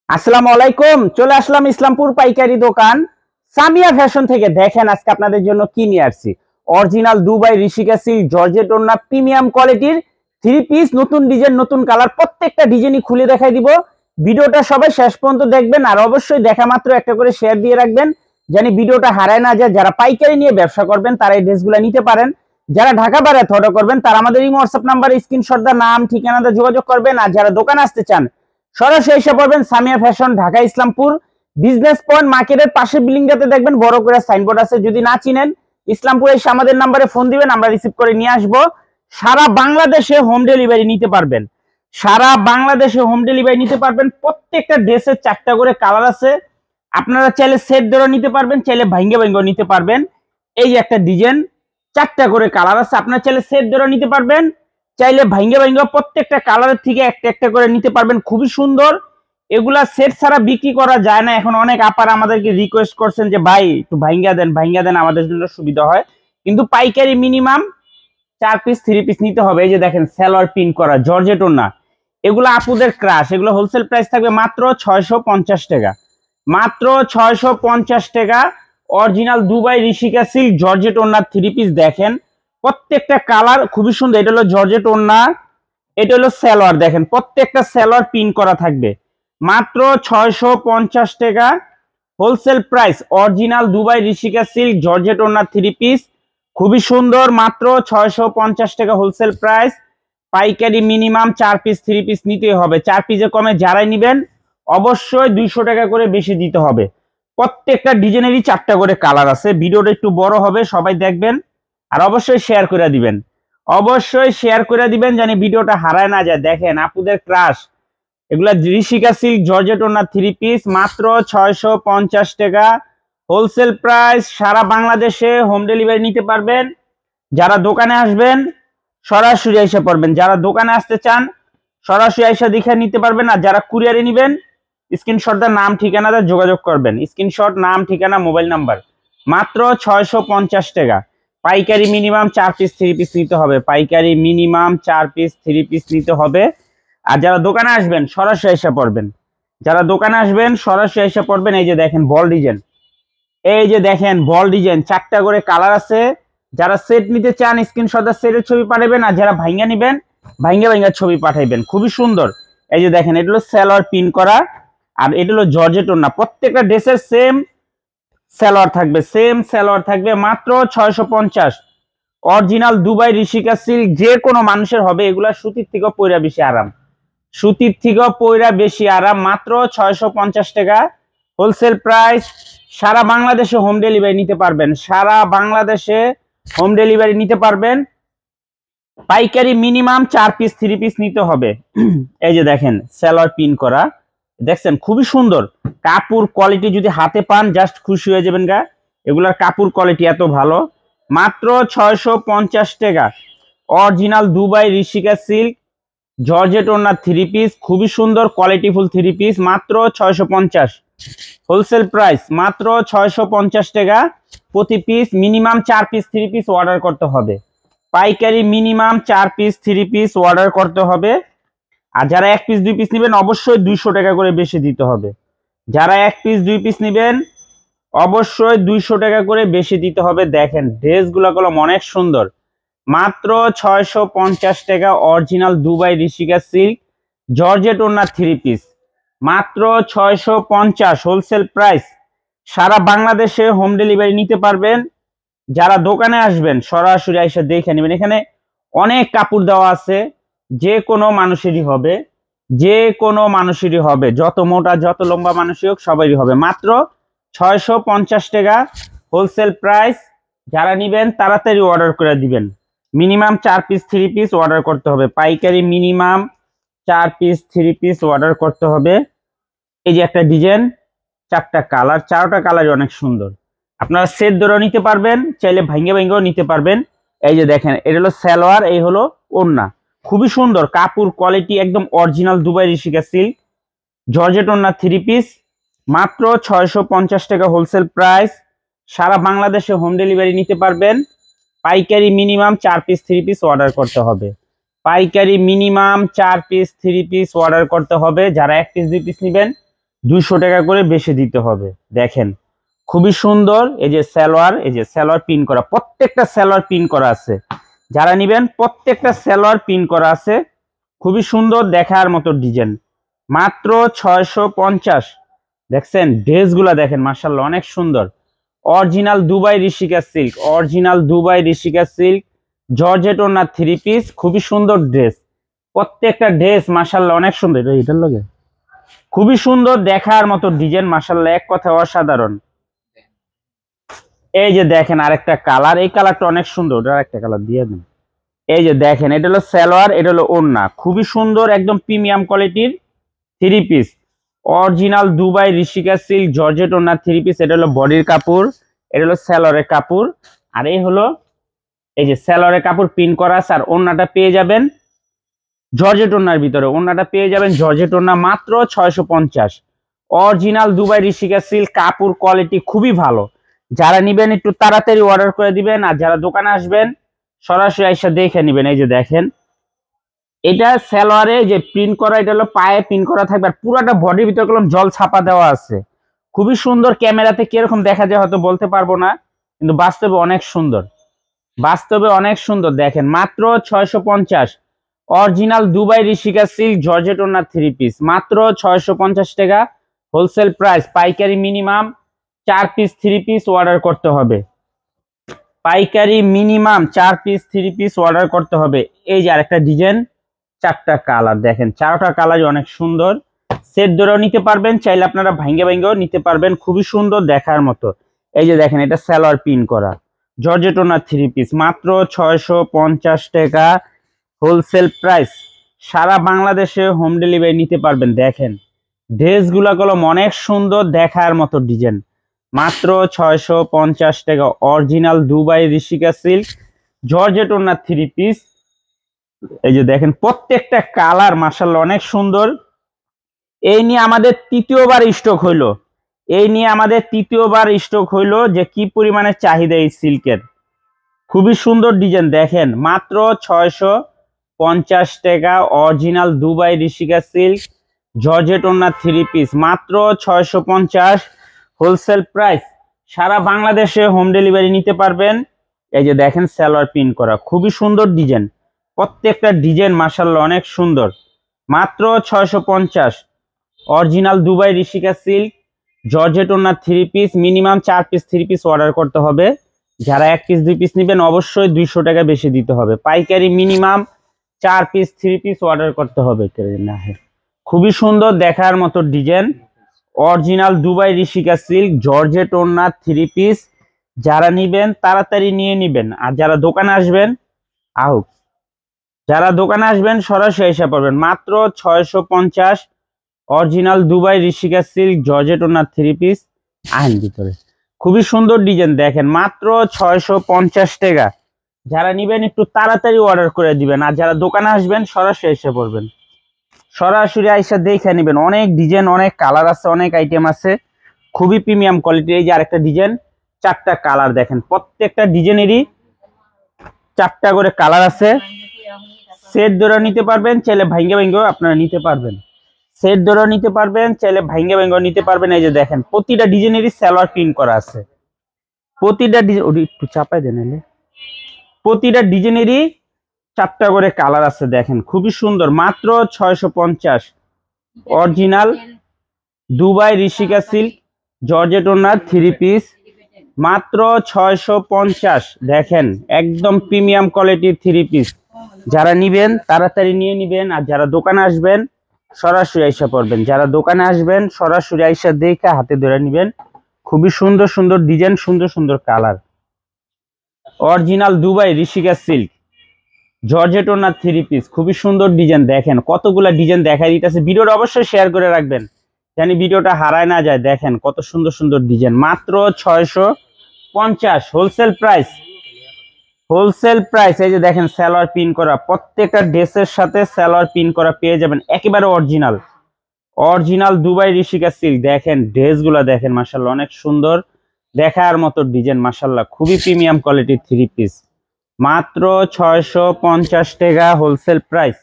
আসসালামু আলাইকুম। চলে আসলাম ইসলামপুর পাইকারি দোকান সামিয়া ফ্যাশন থেকে। দেখেন আজকে আপনাদের জন্য কি নিয়ে আসছি। Original Dubai Rishika silk georgette ওড়না প্রিমিয়াম কোয়ালিটির থ্রি পিস, নতুন ডিজাইন, নতুন কালার, প্রত্যেকটা ডিজাইনই খুলে দেখাই দিব। ভিডিওটা সবাই শেষ পর্যন্ত দেখবেন, আর অবশ্যই দেখা মাত্র একটা করে শেয়ার দিয়ে রাখবেন, জানি ভিডিওটা হারায় না যায়। যারা পাইকারি নিয়ে ব্যবসা করবেন তারা এই ড্রেসগুলো নিতে পারেন। যারা ঢাকা বাইরে অর্ডার করবেন তারা আমাদের এই হোয়াটসঅ্যাপ নাম্বারে স্ক্রিনশট দা নাম ঠিকানাতে যোগাযোগ করবেন। আর যারা দোকানে আসতে চান সরাসরি এসে পড়বেন Samia fashion, Dhaka Islampur business point মার্কেটের পাশে বিল্ডিংটাতে দেখবেন বড় করে সাইনবোর্ড আছে। যদি না চিনেন ইসলামপুরে এসে আমাদের নাম্বারে ফোন দিবেন, আমরা রিসিভ করে নিয়ে আসবো। সারা বাংলাদেশে হোম ডেলিভারি নিতে পারবেন, সারা বাংলাদেশে হোম ডেলিভারি নিতে পারবেন। প্রত্যেকটা ড্রেসের 4টা করে কালার আছে। আপনারা চাইলে সেট ধরে নিতে পারবেন, চাইলে ভাঙ্গে ভাঙ্গে নিতে পারবেন। এই যে একটা ডিজাইন 4টা করে কালার আছে, আপনারা চাইলে সেট ধরে নিতে পারবেন, চাইলে ভাঙ্গে ভাঙ্গে প্রত্যেকটা কালারের থেকে একটা একটা করে নিতে পারবেন। খুবই সুন্দর। এগুলা সেট ছাড়া বিক্রি করা যায় না। এখন অনেক আপারা আমাদেরকে রিকোয়েস্ট করছেন যে ভাই একটু ভাঙ্গা দেন, আমাদের জন্য সুবিধা হয়। কিন্তু পাইকারি মিনিমাম 4 পিস 3 পিস নিতে হবে। এই যে দেখেন সালোয়ার প্রিন্ট করা জর্জেট ওড়না, এগুলো আপুদের ক্রাশ। এগুলো হোলসেল প্রাইস থাকবে মাত্র 650 টাকা, মাত্র 650 টাকা। Original Dubai Rishika silk georgette ওড়নার 3 পিস দেখেন, প্রত্যেকটা কালার খুবই সুন্দর। এটা হলো জর্জেট ওড়না, এটা হলো সালোয়ার। দেখেন প্রত্যেকটা সালোয়ার প্রিন্ট করা থাকবে, মাত্র 650 টাকা wholesale price. Original Dubai Rishika silk georgette ওড়নার 3 পিস খুবই সুন্দর, মাত্র 650 টাকা হোলসেল প্রাইস। পাইকারি মিনিমাম 4 পিস 3 পিস নিতে হবে। 4 পিসে কমে যারাই নিবেন অবশ্যই 200 টাকা করে বেশি দিতে হবে। প্রত্যেকটা ডিজাইনেরই 4টা করে কালার আছে। ভিডিওটা একটু বড় হবে, সবাই দেখবেন, আর অবশ্যই শেয়ার করে দিবেন, অবশ্যই শেয়ার করে দিবেন, জানি ভিডিওটা হারায় না যায়। দেখেন আপুদের ক্রাশ, এগুলা ঋষিকা সিল্ক জর্জেট ওড়না 3 পিস মাত্র 650 টাকা হোলসেল প্রাইস। সারা বাংলাদেশে হোম ডেলিভারি নিতে পারবেন। যারা দোকানে আসবেন সরাসরি এসে পড়বেন, যারা দোকানে আসতে চান সরাসরি এসে দেখে নিতে পারবেন। আর যারা কুরিয়ারে নেবেন স্ক্রিনশটটা নাম ঠিকানাতে যোগাযোগ করবেন, স্ক্রিনশট নাম ঠিকানা মোবাইল নাম্বার। মাত্র 650 টাকা। পাইকারি মিনিমাম 4 পিস 3 পিস নিতে হবে, পাইকারি মিনিমাম 4 পিস 3 পিস নিতে হবে। আর যারা দোকানে আসবেন সরাসরি এসে পড়বেন, যারা দোকানে আসবেন সরাসরি এসে পড়বেন। এই যে দেখেন বল ডিজাইন, এই যে দেখেন বল ডিজাইন 4টা করে কালার আছে। যারা সেট নিতে চান স্ক্রিনশটে সেটের ছবি পাঠাবেন, আর যারা ভাঙ্গা নেবেন ভাঙ্গা ছবি পাঠাইবেন। খুবই সুন্দর। এই যে দেখেন এটা হলো সালোয়ার প্রিন্ট করা, আর এটা হলো জর্জেট ওড়না। প্রত্যেকটা ড্রেসের সেম সালোয়ার থাকবে, সেম সালোয়ার থাকবে, মাত্র 650। অরিজিনাল দুবাই ঋষিকা সিল্ক যে কোনো মানুষের হবে। এগুলা সুতির থেকেও পয়রা বেশি আরাম, সুতির থেকেও পয়রা বেশি আরাম। মাত্র 650 টাকা হোলসেল প্রাইস। সারা বাংলাদেশে হোম ডেলিভারি নিতে পারবেন, সারা বাংলাদেশে হোম ডেলিভারি নিতে পারবেন। পাইকারি মিনিমাম 4 পিস 3 পিস নিতে হবে। এই যে দেখেন সালোয়ার পিন করা, দেখছেন খুবই সুন্দর। কাপড় কোয়ালিটি যদি হাতে পান জাস্ট খুশি হয়ে যাবেন গা। এগুলার কাপড় কোয়ালিটি এত ভালো। মাত্র 650 টাকা original Dubai Rishika silk georgette ওড়না 3 পিস খুবই সুন্দর কোয়ালিটিফুল 3 পিস মাত্র 650 হোলসেল প্রাইস। মাত্র 650 টাকা প্রতি piece. Minimum 4 piece 3 piece order করতে হবে, পাইকারি মিনিমাম 4 পিস 3 পিস অর্ডার করতে হবে। আর যারা 1 পিস 2 পিস নেবেন অবশ্যই 200 টাকা করে বেশি দিতে হবে। যারা 1 পিস 2 পিস নেবেন অবশ্যই 200 টাকা করে বেশি দিতে হবে। দেখেন ড্রেসগুলো অনেক সুন্দর, মাত্র 650 টাকা original Dubai Rishika silk georgette ওড়না 3 পিস মাত্র 650 হোলসেল প্রাইস। সারা বাংলাদেশে হোম ডেলিভারি নিতে পারবেন। যারা দোকানে আসবেন সরাসরি এসে দেখে নেবেন। এখানে অনেক কাপড় দেওয়া আছে, যে কোনো মানুষেরই হবে, যে কোনো মানুষেরই হবে, যত মোটা যত লম্বা মানুষই হোক সবারই হবে। মাত্র 650 টাকা হোলসেল প্রাইস। যারা নেবেন তাড়াতাড়ি অর্ডার করে দিবেন। মিনিমাম 4 পিস 3 পিস অর্ডার করতে হবে, পাইকারি মিনিমাম 4 পিস 3 পিস অর্ডার করতে হবে। এই যে একটা ডিজাইন 4টা কালার, 4টা কালারই অনেক সুন্দর। আপনারা সেট ধরেও নিতে পারবেন, চাইলে ভাঙ্গেও নিতে পারবেন। এই যে দেখেন এটা হলো সালোয়ার, এই হলো ওড়না। খুবই সুন্দর কাপড় কোয়ালিটি, একদম original Dubai Rishika silk georgette ওড়না 3 পিস মাত্র 650 টাকা হোলসেল প্রাইস। সারা বাংলাদেশে হোম ডেলিভারি নিতে পারবেন। পাইকারি মিনিমাম 4 পিস 3 পিস অর্ডার করতে হবে, পাইকারি মিনিমাম 4 পিস 3 পিস অর্ডার করতে হবে। যারা 1 পিস 2 পিস নেবেন 200 টাকা করে বেশি দিতে হবে। দেখেন খুবই সুন্দর। এই যে সালোয়ার পিন করা, প্রত্যেকটা সালোয়ার পিন করা আছে। যারা নিবেন প্রত্যেকটা সালোয়ার পিন করা আছে। খুবই সুন্দর দেখার মতো ডিজাইন, মাত্র 650। দেখছেন ড্রেসগুলা দেখেন মাশাআল্লাহ অনেক সুন্দর। Original Dubai Rishika silk georgette ওড়না 3 পিস, খুবই সুন্দর ড্রেস। প্রত্যেকটা ড্রেস মাশাআল্লাহ অনেক সুন্দর। এটার লগে খুবই সুন্দর দেখার মতো ডিজাইন মাশাআল্লাহ, এক কথা অসাধারণ। এই যে দেখেন আরেকটা কালার, এই কালারটা অনেক সুন্দর, ওটা আরেকটা কালার দিয়ে দেন। এই যে দেখেন এটা হলো সালোয়ার, এটা হলো ওড়না, খুবই সুন্দর একদম প্রিমিয়াম কোয়ালিটির 3 piece. Original Dubai Rishika silk georgette ওড়না 3 পিস। এটা হলো বডির কাপড়, এটা হলো সালোয়ারের কাপড়, আর এই হলো এই যে সালোয়ারের কাপড় পিন করা আছে। আর ওড়নাটা পেয়ে যাবেন জর্জেট ওড়নার ভিতরে, ওড়নাটা পেয়ে যাবেন জর্জেট ওড়না, মাত্র 650। অরিজিনাল দুবাই ঋষিকা সিল্ক, কাপড় কোয়ালিটি খুবই ভালো। যারা নিবেন একটু তাড়াতাড়ি অর্ডার করে দিবেন, আর যারা দোকানে আসবেন সরাসরি এসে দেখে নিবেন। এই যে দেখেন এটা সালোয়ারে যে প্রিন্ট করা, এটা হলো পায়ে প্রিন্ট করা থাকবে, আর পুরোটা বডির ভিতরে কলম জল ছাপা দেওয়া আছে। খুবই সুন্দর। ক্যামেরাতে কিরকম দেখা যায় হয়তো বলতে পারবো না, কিন্তু বাস্তবে অনেক সুন্দর, বাস্তবে অনেক সুন্দর। দেখেন মাত্র 650। Original Dubai Rishika silk georgette ওড়না 3 পিস, মাত্র 650 টাকা হোলসেল প্রাইস। পাইকারি মিনিমাম 4 পিস 3 পিস অর্ডার করতে হবে। পাইকারি মিনিমাম 4 পিস 3 পিস অর্ডার করতে হবে। এই যে আরেকটা ডিজাইন, 4টা কালার দেখেন, 4টা কালারই অনেক সুন্দর। সেট ধরেও নিতে পারবেন, চাইলে আপনারা ভাঙ্গেও নিতে পারবেন, খুবই সুন্দর দেখার মতো। এই যে দেখেন এটা সালোয়ার পিন করা জর্জেট ওড়না 3 পিস, মাত্র 650 টাকা হোলসেল প্রাইস। সারা বাংলাদেশে হোম ডেলিভারি নিতে পারবেন। দেখেন ড্রেসগুলা কলম অনেক সুন্দর দেখার মতো ডিজাইন, মাত্র 650 টাকা। Original Dubai Rishika silk georgette ওড়না 3 পিস। এই যে দেখেন প্রত্যেকটা কালার মাশাআল্লাহ অনেক সুন্দর। এই নিয়ে আমাদের তৃতীয়বার স্টক হইলো, যে কি পরিমাণে চাহিদা এই সিল্কের। খুবই সুন্দর ডিজাইন দেখেন, মাত্র 650 টাকা। Original Dubai Rishika silk georgette ওড়না 3 পিস, মাত্র 650 হোলসেল প্রাইস। সারা বাংলাদেশে হোম ডেলিভারি নিতে পারবেন। এই যে দেখেন সালোয়ার পিন করা, খুবই সুন্দর ডিজাইন, প্রত্যেকটা ডিজাইন মাশাআল্লাহ অনেক সুন্দর, মাত্র 650। Original Dubai Rishika silk georgette ওড়না 3 piece, minimum 4 piece 3 piece order করতে হবে। যারা 1 পিস 2 পিস নেবেন অবশ্যই 200 টাকা বেশি দিতে হবে। পাইকারি মিনিমাম 4 পিস 3 পিস অর্ডার করতে হবে। খুবই সুন্দর দেখার মতো design, original Dubai Rishika silk georgette ওড়না 3 পিস। যারা নিবেন তাড়াতাড়ি নিয়ে নিবেন, আর যারা দোকানে আসবেন সরাসরি এসে পড়বেন। মাত্র 650। Original Dubai Rishika silk georgette ওড়না 3 পিস আইন ভিতরে, খুবই সুন্দর ডিজাইন দেখেন, মাত্র 650 টাকা। যারা নিবেন একটু তাড়াতাড়ি অর্ডার করে দিবেন, আর যারা দোকানে আসবেন সরাসরি এসে পড়বেন, সরাসরি আইসা দেখে নিবেন। অনেক ডিজাইন, অনেক কালার আছে, অনেক আইটেম আছে, খুবই প্রিমিয়াম কোয়ালিটি। এই যে আরেকটা ডিজাইন, 4টা কালার দেখেন, প্রত্যেকটা ডিজাইনেরই 4টা করে কালার আছে। সেট ধরে নিতে পারবেন, চাইলে ভাঙ্গেও আপনারা নিতে পারবেন। সেট ধরেও নিতে পারবেন, চাইলে ভাঙ্গেও নিতে পারবেন। এই যে দেখেন প্রতিটা ডিজাইনেরই সালোয়ার প্রিন্ট করা আছে। প্রতিটা একটু চাপাই দেন, প্রতিটা ডিজাইনেরই 4টা করে কালার আছে। দেখেন খুবই সুন্দর, মাত্র 650। Original Dubai Rishika silk georgette ওড়না 3 পিস, মাত্র 650। দেখেন একদম প্রিমিয়াম কোয়ালিটির 3 পিস। যারা নিবেন তাড়াতাড়ি নিয়ে নিবেন, আর যারা দোকানে আসবেন সরাসরি আইসা পড়বেন। যারা দোকানে আসবেন সরাসরি আইসা দেখে হাতে ধরে নিবেন। খুবই সুন্দর সুন্দর ডিজাইন, সুন্দর সুন্দর colour. Original Dubai Rishika silk georgette ওড়না 3 পিস, খুবই সুন্দর ডিজাইন। দেখেন কতগুলা ডিজাইন দেখাই দিতেছে, ভিডিওটা অবশ্যই শেয়ার করে রাখবেন জানি ভিডিওটা হারায় না যায়। দেখেন কত সুন্দর সুন্দর ডিজাইন, মাত্র 650 হোলসেল প্রাইস। এই যে দেখেন সালোয়ার পিন করা, প্রত্যেকটা ড্রেসের সাথে সালোয়ার পিন করা পেয়ে যাবেন, একেবারে অরিজিনাল দুবাই ঋষিকা সিল্ক। দেখেন ড্রেসগুলো দেখেন মাশাআল্লাহ অনেক সুন্দর দেখার মতো ডিজাইন, মাশাআল্লাহ খুবই প্রিমিয়াম কোয়ালিটির 3 পিস, মাত্র 650 টাকা wholesale price.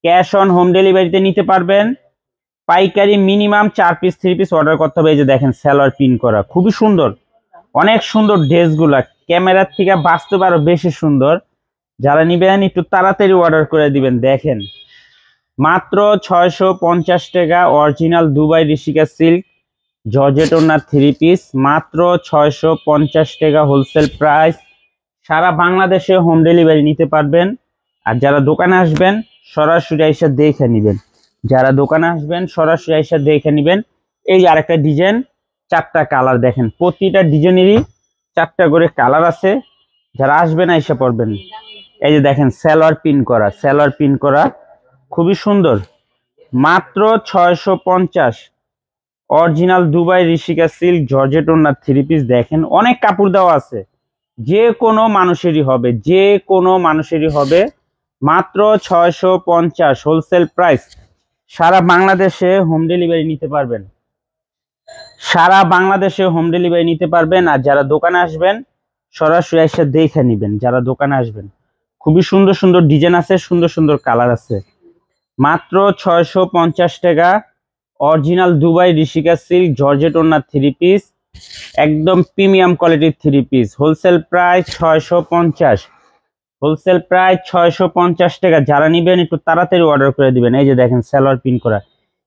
Cash on home ডেলিভারিতে নিতে পারবেন। পাইকারি মিনিমাম 4 পিস 3 পিস অর্ডার করতে হবে। এই যে দেখেন সালোয়ার পিন করা, খুবই সুন্দর, অনেক সুন্দর ড্রেসগুলা, ক্যামেরার থেকে বাস্তবে আরো বেশি সুন্দর। যারা নিবেন একটু তাড়াতাড়ি অর্ডার করে দিবেন। দেখেন মাত্র 650 টাকা original Dubai Rishika silk georgette ওড়না 3 পিস, মাত্র 650 টাকা হোলসেল প্রাইস। সারা বাংলাদেশে হোম ডেলিভারি নিতে পারবেন। আর যারা দোকানে আসবেন সরাসরি এসে দেখে নেবেন, যারা দোকানে আসবেন সরাসরি এসে দেখে নেবেন। এই আরেকটা ডিজাইন, 4টা কালার দেখেন, প্রতিটা ডিজাইনেরই 4টা করে কালার আছে। যারা আসবেন এসে পড়বেন। এই যে দেখেন সালোয়ার পিন করা, সালোয়ার পিন করা খুবই সুন্দর, মাত্র 650 original Dubai Rishika silk georgette ওড়না 3 পিস। দেখেন অনেক কাপড় দেওয়া আছে, যে কোনো মানুষেরই হবে, যে কোনো মানুষেরই হবে, মাত্র 650 হোলসেল প্রাইস। সারা বাংলাদেশে হোম ডেলিভারি নিতে পারবেন, সারা বাংলাদেশে হোম ডেলিভারি নিতে পারবেন। আর যারা দোকানে আসবেন সরাসরি এসে দেখে নেবেন। যারা দোকানে আসবেন খুবই সুন্দর সুন্দর ডিজাইন আছে, সুন্দর সুন্দর কালার আছে, মাত্র 650 টাকা original Dubai Rishika silk georgette ওড়না 3 পিস, একদম প্রিমিয়াম কোয়ালিটির 3 piece. Wholesale price 650, wholesale price 650 টাকা। যারা নিবেন একটু তাড়াতাড়ি অর্ডার করে দিবেন। এই যে দেখেন সালোয়ার পিন করা,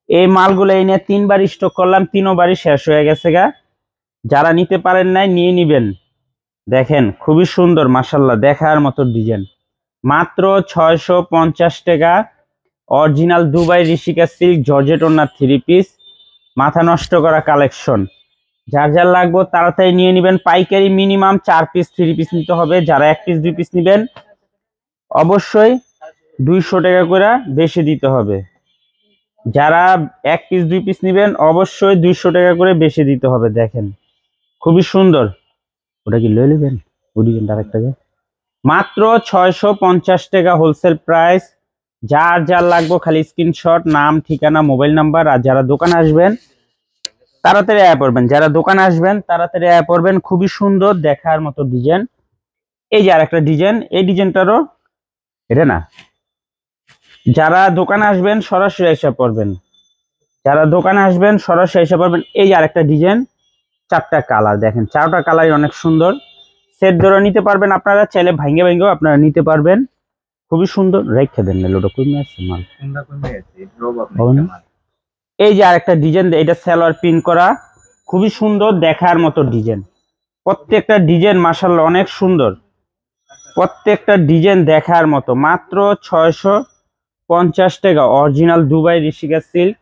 এই মালগুলো এই নিয়ে 3বার স্টক করলাম, 3বারই শেষ হয়ে গেছে গা। যারা নিতে পারেন নাই নিয়ে নিবেন। দেখেন খুবই সুন্দর, মাশাআল্লাহ দেখার মতো ডিজাইন, মাত্র 650 টাকা original Dubai Rishika silk georgette ওড়না 3 পিস, মাথা নষ্ট করা কালেকশন। যার যার লাগবে তাড়াতাড়ি নিয়ে নেবেন। পাইকারি মিনিমাম 4 পিস 3 পিস নিতে হবে। যারা 1 পিস 2 পিস নেবেন অবশ্যই 200 টাকা করে বেশি দিতে হবে। যারা 1 পিস 2 পিস নেবেন অবশ্যই 200 টাকা করে বেশি দিতে হবে। দেখেন খুবই সুন্দর, ওটা কি লয়ে নেবেন, ওদিকে আরেকটা যায়, মাত্র 650 টাকা হোলসেল প্রাইস। যার যার লাগবে খালি স্ক্রিনশট, নাম, ঠিকানা, মোবাইল নাম্বার। আর যারা দোকানে আসবেন তাড়াতাড়ি আয়া পড়বেন, যারা দোকানে আসবেন তাড়াতাড়ি আয়া পড়বেন। খুবই সুন্দর দেখার মতো ডিজাইন। এই যে আরেকটা ডিজাইন, এই ডিজাইনটারও এটা না। যারা দোকানে আসবেন সরাসরি এসে পড়বেন, যারা দোকানে আসবেন সরাসরি এসে পড়বেন। এই যে আরেকটা ডিজাইন, 4টা কালার দেখেন, 4টা কালারই অনেক সুন্দর। সেট ধরে নিতে পারবেন আপনারা, চাইলে ভাঙ্গে ভাঙ্গেও আপনারা নিতে পারবেন। খুবই সুন্দর, রেখে দেন না লোটা কমে আছে মাল। এই যে আরেকটা ডিজাইন, এটা সালোয়ার পিন করা, খুবই সুন্দর দেখার মতো ডিজাইন। প্রত্যেকটা ডিজাইন মাশাআল্লাহ অনেক সুন্দর, প্রত্যেকটা ডিজাইন দেখার মতো, মাত্র 650 টাকা original Dubai Rishika silk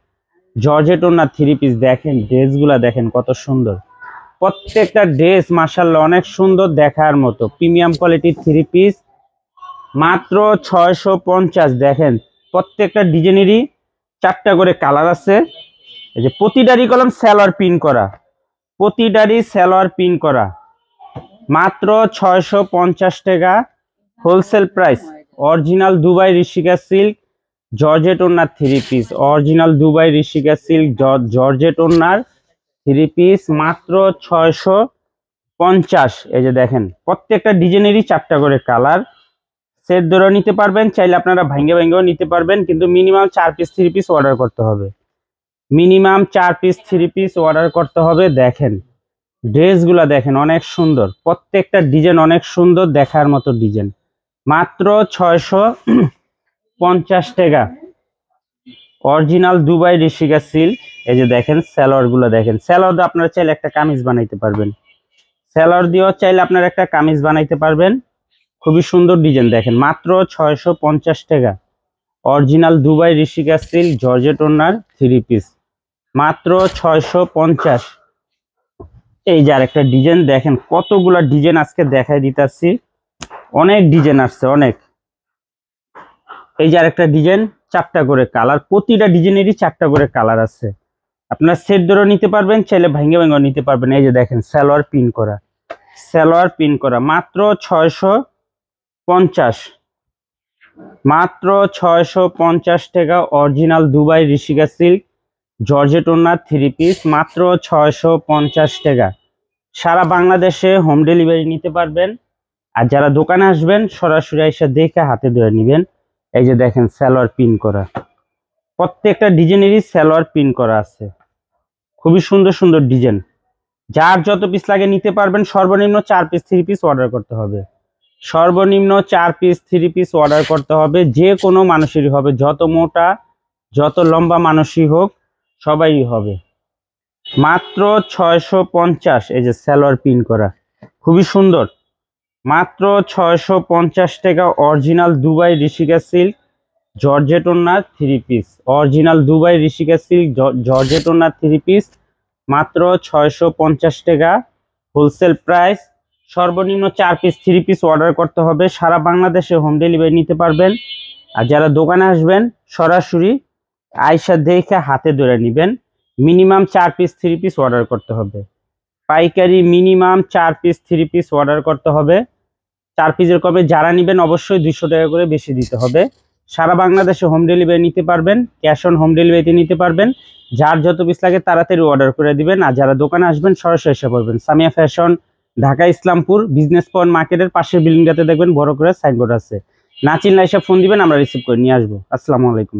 georgette ওড়না 3 পিস। দেখেন ড্রেসগুলা দেখেন কত সুন্দর, প্রত্যেকটা ড্রেস মাশাআল্লাহ অনেক সুন্দর দেখার মতো, প্রিমিয়াম কোয়ালিটির 3 পিস, মাত্র 650। দেখেন প্রত্যেকটা ডিজাইনেরই 4টা করে কালার আছে। এই যে প্রতিটারই কলম সালোয়ার পিন করা, প্রতিটারই সালোয়ার পিন করা, মাত্র 650 টাকা wholesale price. Original Dubai Rishika silk georgette ওড়নার 3 piece, original Dubai Rishika silk georgette ওড়নার 3 পিস, মাত্র 650। এই যে দেখেন প্রত্যেকটা ডিজাইনেরই 4টা করে কালার। সেট ধরে নিতে পারবেন, চাইলে আপনারা ভাঙ্গে ভাঙ্গেও নিতে পারবেন, কিন্তু মিনিমাম 4 পিস 3 পিস অর্ডার করতে হবে, মিনিমাম 4 পিস 3 পিস অর্ডার করতে হবে। দেখেন ড্রেসগুলা দেখেন অনেক সুন্দর, প্রত্যেকটা ডিজাইন অনেক সুন্দর দেখার মতো ডিজাইন, মাত্র 650 টাকা অরিজিনাল দুবাই ঋষিকা সিল্ক। এই যে দেখেন সালোয়ার গুলো দেখেন, সালোয়ার দিয়ে আপনারা চাইলে একটা কামিজ বানাইতে পারবেন, সালোয়ার দিয়েও চাইলে আপনারা একটা কামিজ বানাইতে পারবেন। খুবই সুন্দর ডিজাইন দেখেন, মাত্র 650 টাকা original Dubai Rishika silk georgette ওড়নার 3 পিস, মাত্র 650। এই যে আরেকটা ডিজাইন দেখেন, কতগুলা ডিজাইন আজকে দেখাই দিতেছি, অনেক ডিজাইন আসছে অনেক। এই যে আরেকটা ডিজাইন, 4টা করে কালার, প্রতিটা ডিজাইনেরই 4টা করে কালার আছে। আপনার সেট ধরে নিতে পারবেন, চাইলে ভাঙ্গে ভাঙ্গে নিতে পারবেন। এই যে দেখেন সালোয়ার পিন করা, সালোয়ার পিন করা, মাত্র 650, মাত্র 650 টাকা original Dubai Rishika silk georgette ওড়নার 3 পিস, মাত্র 650 টাকা। সারা বাংলাদেশে হোম ডেলিভারি নিতে পারবেন। আর যারা দোকানে আসবেন সরাসরি এসে দেখে হাতে ধরে নেবেন। এই যে দেখেন সালোয়ার পিন করা, প্রত্যেকটা ডিজাইনেরই সালোয়ার প্রিন্ট করা আছে, খুবই সুন্দর সুন্দর ডিজাইন। যার যত পিস লাগে নিতে পারবেন। সর্বনিম্ন 4 পিস 3 পিস অর্ডার করতে হবে, সর্বনিম্ন 4 পিস 3 পিস অর্ডার করতে হবে। যে কোনো মানুষেরই হবে, যত মোটা যত লম্বা মানুষই হোক সবাই হবে। মাত্র 650। এই যে সালোয়ার প্রিন্ট করা খুবই সুন্দর, মাত্র 650 টাকা। Original Dubai Rishika silk georgette ওড়না 3 piece, original Dubai Rishika silk georgette ওড়না 3 পিস মাত্র 650 টাকা হোলসেল প্রাইস। সর্বনিম্ন 4 পিস 3 পিস অর্ডার করতে হবে। সারা বাংলাদেশে হোম ডেলিভারি নিতে পারবেন। আর যারা দোকানে আসবেন সরাসরি আইসা দেখে হাতে ধরে নেবেন। মিনিমাম 4 পিস 3 পিস অর্ডার করতে হবে। পাইকারি মিনিমাম 4 পিস 3 পিস অর্ডার করতে হবে। 4 পিসের কমে যারা নেবেন অবশ্যই 200 টাকা করে বেশি দিতে হবে। সারা বাংলাদেশে হোম ডেলিভারি নিতে পারবেন, ক্যাশ অন হোম ডেলিভারিতে নিতে পারবেন। যার যত পিস লাগে তাড়াতাড়ি অর্ডার করে দিবেন। আর যারা দোকানে আসবেন সরাসরি এসে পড়বেন। Samia fashion, Dhaka Islampur business point মার্কেটের পাশের বিল্ডিংটাতে দেখবেন বড় করে সাইনবোর্ড আছে। না চিনলে এসে ফোন দিবেন, আমরা রিসিভ করে নিয়ে আসবো। আসসালামু আলাইকুম।